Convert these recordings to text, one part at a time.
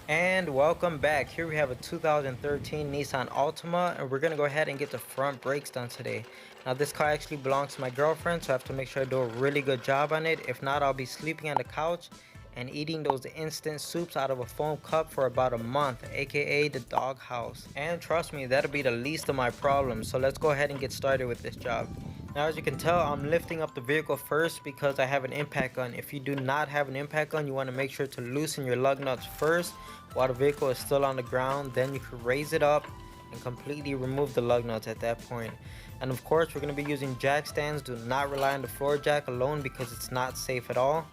And welcome back. Here we have a 2013 Nissan Altima, and we're gonna go ahead and get the front brakes done today. Now this car actually belongs to my girlfriend, so I have to make sure I do a really good job on it. If not, I'll be sleeping on the couch and eating those instant soups out of a foam cup for about a month, aka the dog house. And trust me, that'll be the least of my problems. So let's go ahead and get started with this job. Now as you can tell, I'm lifting up the vehicle first because I have an impact gun. If you do not have an impact gun, you want to make sure to loosen your lug nuts first while the vehicle is still on the ground. Then you can raise it up and completely remove the lug nuts at that point. And of course, we're going to be using jack stands. Do not rely on the floor jack alone because it's not safe at all.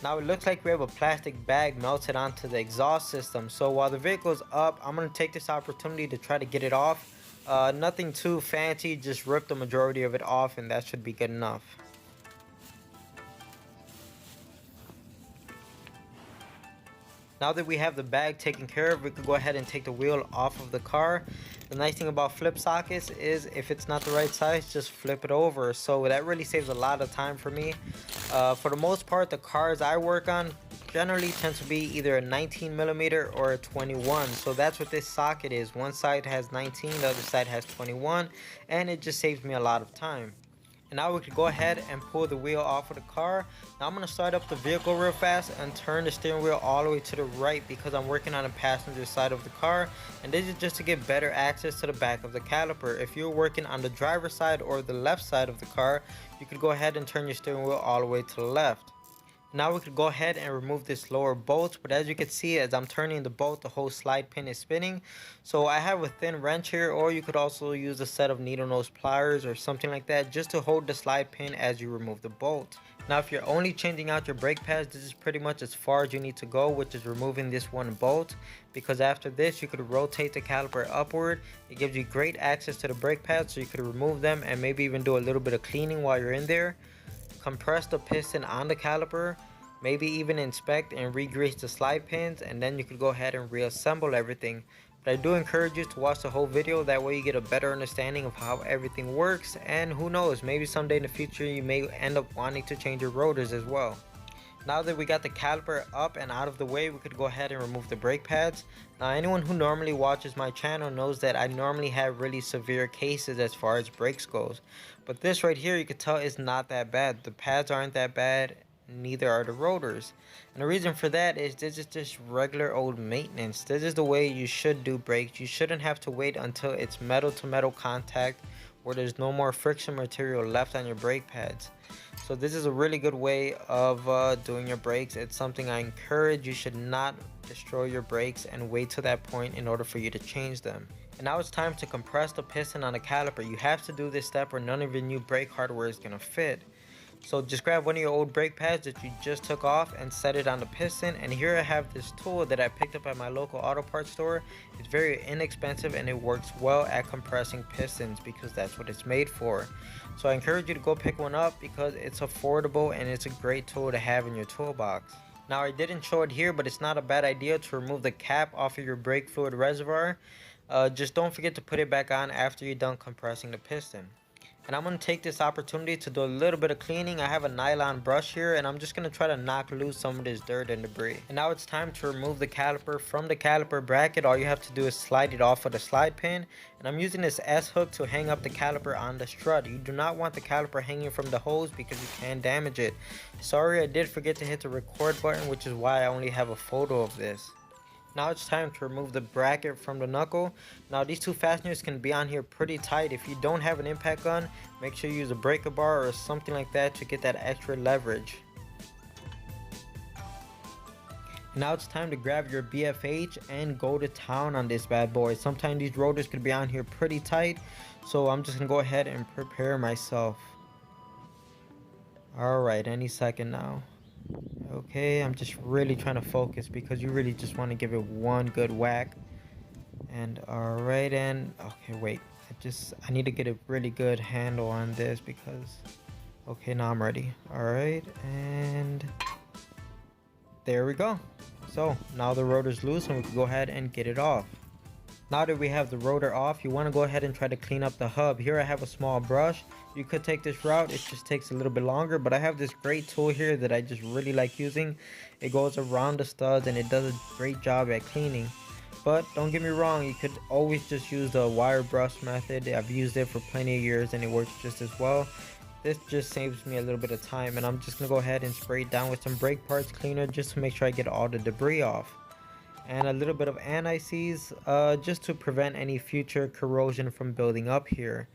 Now it looks like we have a plastic bag melted onto the exhaust system. So while the vehicle is up, I'm going to take this opportunity to try to get it off. Nothing too fancy, just rip the majority of it off and that should be good enough. Now that we have the bag taken care of, we could go ahead and take the wheel off of the car. The nice thing about flip sockets is if it's not the right size, just flip it over. So that really saves a lot of time for me. For the most part, the cars I work on generally tend to be either a 19mm or a 21. So that's what this socket is. One side has 19, the other side has 21, and it just saves me a lot of time. And now we can go ahead and pull the wheel off of the car. Now I'm going to start up the vehicle real fast and turn the steering wheel all the way to the right because I'm working on the passenger side of the car, and this is just to get better access to the back of the caliper. If you're working on the driver's side or the left side of the car, you could go ahead and turn your steering wheel all the way to the left. Now we could go ahead and remove this lower bolt, but as you can see, as I'm turning the bolt, the whole slide pin is spinning. So I have a thin wrench here, or you could also use a set of needle nose pliers or something like that just to hold the slide pin as you remove the bolt. Now if you're only changing out your brake pads, this is pretty much as far as you need to go, which is removing this one bolt, because after this you could rotate the caliper upward. It gives you great access to the brake pads, so you could remove them and maybe even do a little bit of cleaning while you're in there. Compress the piston on the caliper, maybe even inspect and re-grease the slide pins, and then you could go ahead and reassemble everything. But I do encourage you to watch the whole video, that way you get a better understanding of how everything works, and who knows, maybe someday in the future you may end up wanting to change your rotors as well. Now that we got the caliper up and out of the way, we could go ahead and remove the brake pads. Now anyone who normally watches my channel knows that I normally have really severe cases as far as brakes goes. But this right here, you can tell is not that bad. The pads aren't that bad, neither are the rotors. And the reason for that is this is just regular old maintenance. This is the way you should do brakes. You shouldn't have to wait until it's metal to metal contact where there's no more friction material left on your brake pads. So this is a really good way of doing your brakes. It's something I encourage. You should not destroy your brakes and wait to that point in order for you to change them. And now it's time to compress the piston on the caliper. You have to do this step or none of your new brake hardware is going to fit. So just grab one of your old brake pads that you just took off and set it on the piston. And here I have this tool that I picked up at my local auto parts store. It's very inexpensive and it works well at compressing pistons because that's what it's made for. So I encourage you to go pick one up because it's affordable and it's a great tool to have in your toolbox. Now I didn't show it here, but it's not a bad idea to remove the cap off of your brake fluid reservoir. Just don't forget to put it back on after you're done compressing the piston. And I'm going to take this opportunity to do a little bit of cleaning. I have a nylon brush here and I'm just going to try to knock loose some of this dirt and debris. And now it's time to remove the caliper from the caliper bracket. All you have to do is slide it off of the slide pin. And I'm using this S-hook to hang up the caliper on the strut. You do not want the caliper hanging from the hose because you can damage it. Sorry, I did forget to hit the record button, which is why I only have a photo of this. Now it's time to remove the bracket from the knuckle. Now these two fasteners can be on here pretty tight. If you don't have an impact gun, make sure you use a breaker bar or something like that to get that extra leverage. Now it's time to grab your BFH and go to town on this bad boy. Sometimes these rotors could be on here pretty tight, so I'm just gonna go ahead and prepare myself. Alright, any second now. Okay, I'm just really trying to focus because you really just want to give it one good whack. And alright, and okay, wait, I need to get a really good handle on this because okay, now I'm ready. Alright, and there we go. So now the rotor's loose and we can go ahead and get it off. Now that we have the rotor off, you want to go ahead and try to clean up the hub. Here I have a small brush. You could take this route, it just takes a little bit longer, but I have this great tool here that I just really like using. It goes around the studs and it does a great job at cleaning. But don't get me wrong, you could always just use the wire brush method. I've used it for plenty of years and it works just as well. This just saves me a little bit of time, and I'm just gonna go ahead and spray it down with some brake parts cleaner just to make sure I get all the debris off. And a little bit of anti-seize just to prevent any future corrosion from building up here.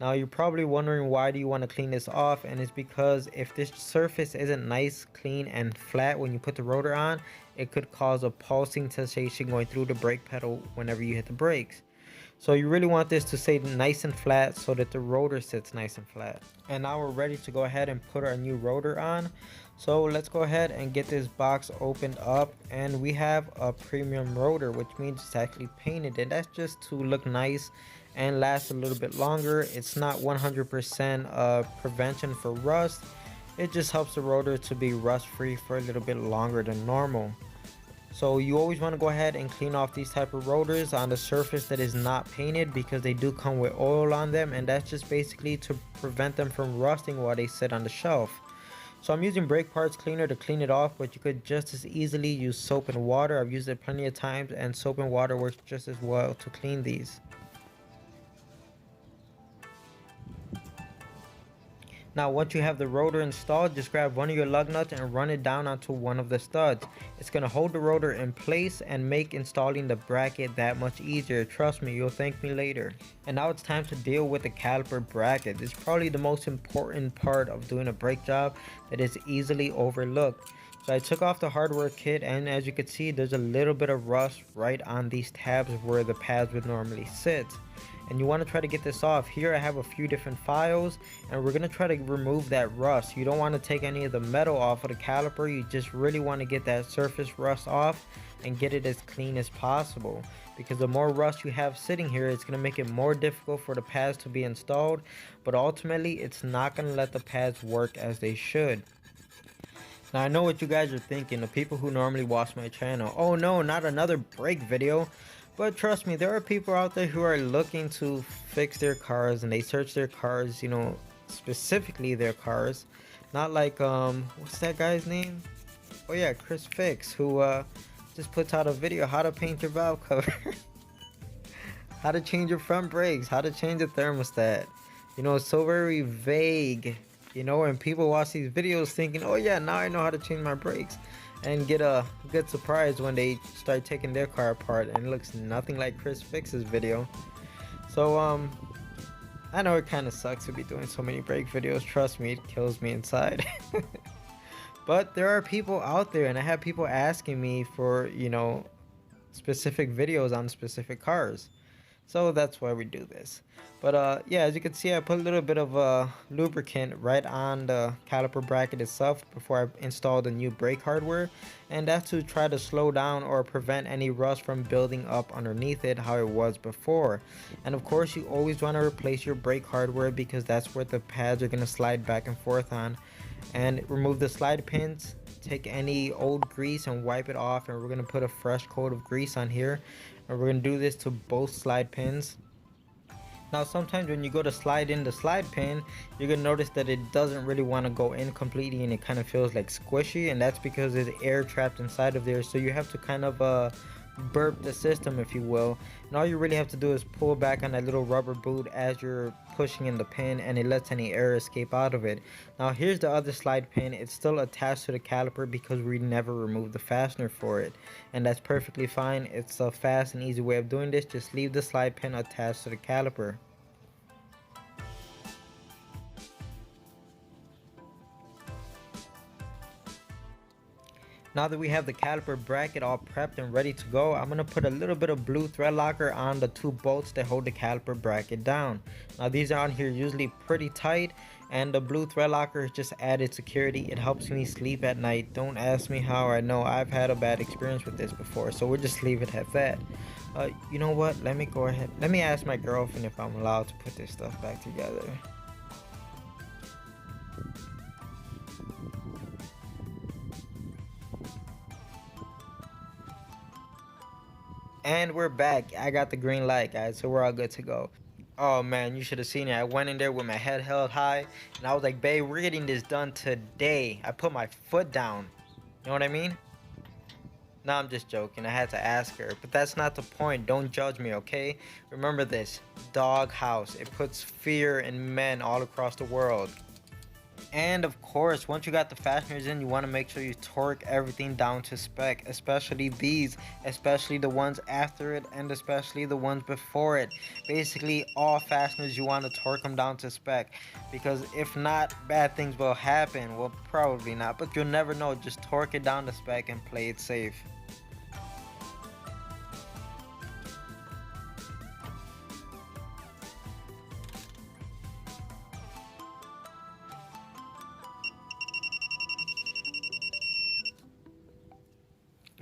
Now you're probably wondering, why do you want to clean this off? And it's because if this surface isn't nice, clean and flat when you put the rotor on, it could cause a pulsing sensation going through the brake pedal whenever you hit the brakes. So you really want this to stay nice and flat so that the rotor sits nice and flat. And now we're ready to go ahead and put our new rotor on. So let's go ahead and get this box opened up, and we have a premium rotor, which means it's actually painted, and that's just to look nice and last a little bit longer. It's not 100% prevention for rust. It just helps the rotor to be rust free for a little bit longer than normal. So you always want to go ahead and clean off these type of rotors on the surface that is not painted, because they do come with oil on them, and that's just basically to prevent them from rusting while they sit on the shelf. So I'm using brake parts cleaner to clean it off, but you could just as easily use soap and water. I've used it plenty of times, and soap and water works just as well to clean these. Now once you have the rotor installed, just grab one of your lug nuts and run it down onto one of the studs. It's going to hold the rotor in place and make installing the bracket that much easier. Trust me, you'll thank me later. And now it's time to deal with the caliper bracket. It's probably the most important part of doing a brake job that is easily overlooked. So I took off the hardware kit, and as you can see, there's a little bit of rust right on these tabs where the pads would normally sit. And you want to try to get this off. Here I have a few different files, and we're going to try to remove that rust. You don't want to take any of the metal off of the caliper. You just really want to get that surface rust off and get it as clean as possible, because the more rust you have sitting here, it's going to make it more difficult for the pads to be installed, but ultimately it's not going to let the pads work as they should. Now I know what you guys are thinking, the people who normally watch my channel. Oh no, not another brake video. But trust me, there are people out there who are looking to fix their cars, and they search their cars, you know, specifically their cars. Not like, what's that guy's name? Oh yeah, Chris Fix, who just puts out a video, how to paint your valve cover. How to change your front brakes, how to change the thermostat. You know, it's so very vague, you know, and people watch these videos thinking, oh yeah, now I know how to change my brakes. And get a good surprise when they start taking their car apart and it looks nothing like Chris Fix's video. So I know it kind of sucks to be doing so many brake videos. Trust me, it kills me inside. But there are people out there, and I have people asking me for, you know, specific videos on specific cars. So that's why we do this. But yeah, as you can see, I put a little bit of lubricant right on the caliper bracket itself before I install the new brake hardware, and that's to try to slow down or prevent any rust from building up underneath it how it was before. And of course, you always want to replace your brake hardware, because that's where the pads are going to slide back and forth on. And remove the slide pins, take any old grease and wipe it off, and we're going to put a fresh coat of grease on here, and we're going to do this to both slide pins. Now sometimes when you go to slide in the slide pin, you're going to notice that it doesn't really want to go in completely, and it kind of feels like squishy, and that's because there's air trapped inside of there. So you have to kind of burp the system, if you will, and all you really have to do is pull back on that little rubber boot as you're pushing in the pin, and it lets any air escape out of it. Now here's the other slide pin. It's still attached to the caliper because we never removed the fastener for it, and that's perfectly fine. It's a fast and easy way of doing this. Just leave the slide pin attached to the caliper. Now that we have the caliper bracket all prepped and ready to go, I'm going to put a little bit of blue thread locker on the two bolts that hold the caliper bracket down. Now these are on here usually pretty tight, and the blue thread locker is just added security. It helps me sleep at night. Don't ask me how. I know I've had a bad experience with this before, so we'll just leave it at that. You know what? Let me go ahead. Let me ask my girlfriend if I'm allowed to put this stuff back together. And we're back. I got the green light, guys, so we're all good to go. Oh man, you should have seen it. I went in there with my head held high, and I was like, babe, we're getting this done today. I put my foot down. You know what I mean? No, I'm just joking. I had to ask her. But that's not the point. Don't judge me, okay? Remember this. Dog house. It puts fear in men all across the world. And of course, once you got the fasteners in, you want to make sure you torque everything down to spec, especially these, especially the ones after it, and especially the ones before it. Basically, all fasteners, you want to torque them down to spec, because if not, bad things will happen. Well, probably not, but you'll never know. Just torque it down to spec and play it safe.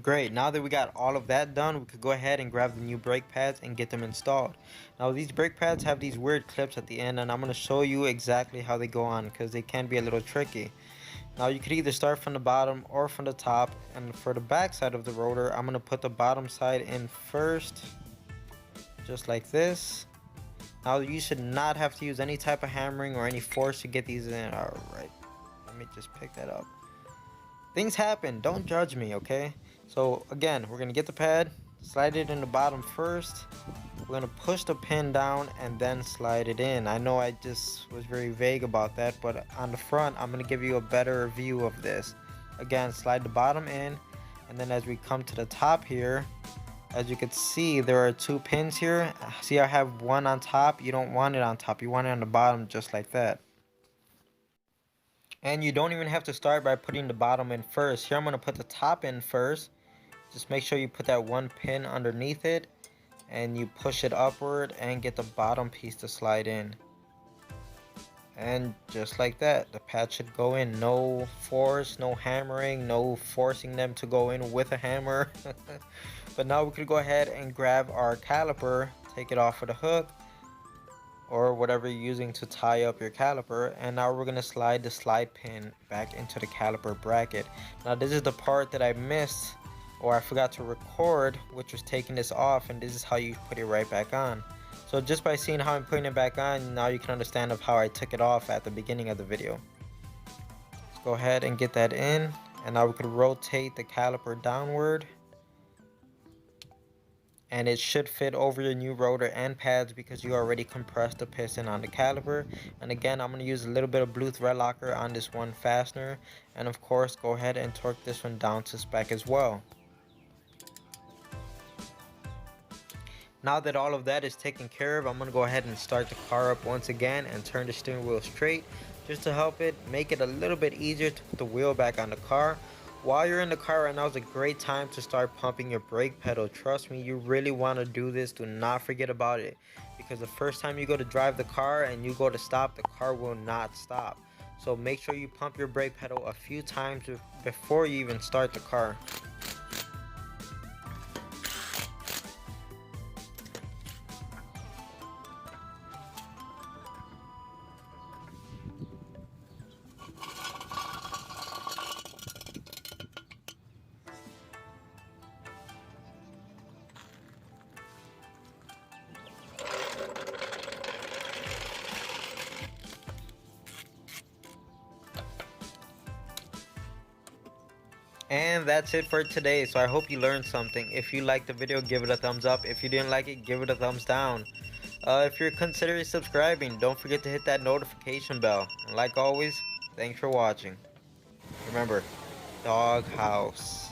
Great, now that we got all of that done, we could go ahead and grab the new brake pads and get them installed. Now these brake pads have these weird clips at the end, and I'm going to show you exactly how they go on because they can be a little tricky. Now you could either start from the bottom or from the top, and for the back side of the rotor, I'm going to put the bottom side in first, just like this. Now you should not have to use any type of hammering or any force to get these in. Alright, let me just pick that up. Things happen, don't judge me, okay? So again, we're gonna get the pad, slide it in the bottom first. We're gonna push the pin down and then slide it in. I know I just was very vague about that, but on the front, I'm gonna give you a better view of this. Again, slide the bottom in, and then as we come to the top here, as you can see, there are two pins here. See, I have one on top. You don't want it on top, you want it on the bottom, just like that. And you don't even have to start by putting the bottom in first. Here I'm going to put the top in first. Just make sure you put that one pin underneath it, and you push it upward and get the bottom piece to slide in. And just like that, the pad should go in. No force, no hammering, no forcing them to go in with a hammer. But now we could go ahead and grab our caliper, take it off of the hook, or whatever you're using to tie up your caliper, and now we're going to slide the slide pin back into the caliper bracket. Now this is the part that I missed, or I forgot to record, which was taking this off, and this is how you put it right back on. So just by seeing how I'm putting it back on, now you can understand of how I took it off at the beginning of the video. Let's go ahead and get that in, and now we could rotate the caliper downward, and it should fit over your new rotor and pads because you already compressed the piston on the caliper. And again, I'm going to use a little bit of blue thread locker on this one fastener, and of course go ahead and torque this one down to spec as well. Now that all of that is taken care of, I'm going to go ahead and start the car up once again and turn the steering wheel straight, just to help it make it a little bit easier to put the wheel back on the car. While you're in the car right now is a great time to start pumping your brake pedal. Trust me, you really want to do this. Do not forget about it, because the first time you go to drive the car and you go to stop, the car will not stop. So make sure you pump your brake pedal a few times before you even start the car. And that's it for today. So I hope you learned something. If you liked the video, give it a thumbs up. If you didn't like it, give it a thumbs down. If you're considering subscribing, don't forget to hit that notification bell. And like always, thanks for watching. Remember, dog house.